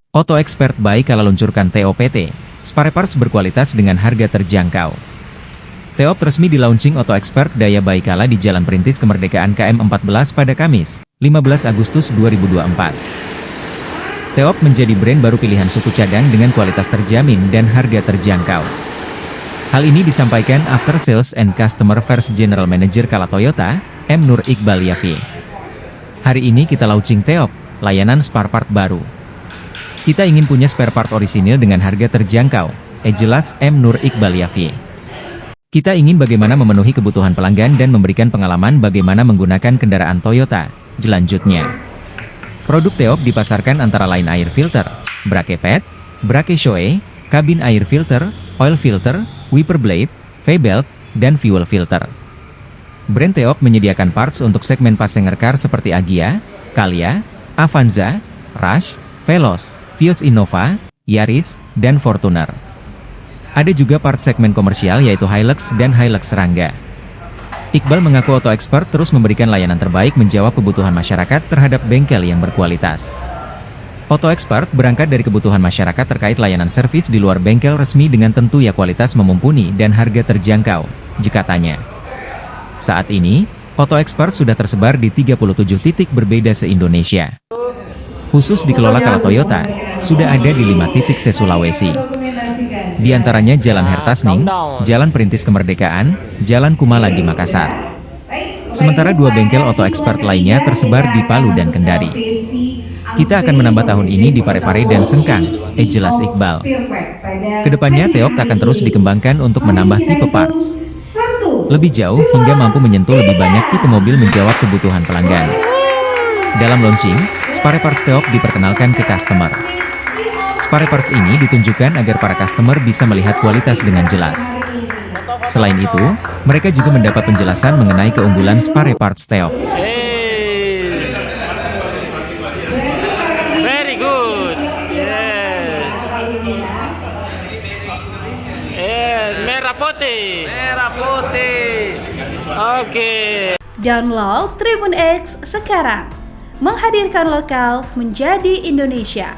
Auto Expert by Kala luncurkan TOPT, spare parts berkualitas dengan harga terjangkau. TOP resmi di launching Auto Expert Daya by Kala di Jalan Perintis Kemerdekaan KM14 pada Kamis, 15 Agustus 2024. TOP menjadi brand baru pilihan suku cadang dengan kualitas terjamin dan harga terjangkau. Hal ini disampaikan After Sales and Customer Affairs General Manager Kala Toyota, M. Nur Iqbal Yafi. Hari ini kita launching TOP, layanan spare part baru. Kita ingin punya spare part orisinil dengan harga terjangkau, jelas M. Nur Iqbal Yafi. Kita ingin bagaimana memenuhi kebutuhan pelanggan dan memberikan pengalaman bagaimana menggunakan kendaraan Toyota, lanjutnya. Produk TOP dipasarkan antara lain air filter, brake pad, brake shoe, kabin air filter, oil filter, wiper blade, V-belt, dan fuel filter. Brand TOP menyediakan parts untuk segmen passenger car seperti Agya, Calya, Avanza, Rush, Veloz, Vios Innova, Yaris, dan Fortuner. Ada juga part segmen komersial yaitu Hilux dan Hilux Rangga. Iqbal mengaku Auto Expert terus memberikan layanan terbaik menjawab kebutuhan masyarakat terhadap bengkel yang berkualitas. Auto Expert berangkat dari kebutuhan masyarakat terkait layanan servis di luar bengkel resmi dengan tentu ya kualitas memumpuni dan harga terjangkau, jika tanya. Saat ini, Auto Expert sudah tersebar di 37 titik berbeda se-Indonesia. Khusus dikelola Kala Toyota, sudah ada di 5 titik se-Sulawesi. Di antaranya Jalan Hertasning, Jalan Perintis Kemerdekaan, Jalan Kumala di Makassar. Sementara 2 bengkel Auto Expert lainnya tersebar di Palu dan Kendari. Kita akan menambah tahun ini di Parepare dan Sengkang, jelas Iqbal. Kedepannya TOP akan terus dikembangkan untuk menambah tipe parts lebih jauh hingga mampu menyentuh lebih banyak tipe mobil menjawab kebutuhan pelanggan. Dalam launching, spare parts TOP diperkenalkan ke customer. Spare parts ini ditunjukkan agar para customer bisa melihat kualitas dengan jelas. Selain itu, mereka juga mendapat penjelasan mengenai keunggulan spare parts TOP. Very good. Yes. Merah putih. Merah putih. Oke. Download Tribun X sekarang. Menghadirkan lokal menjadi Indonesia.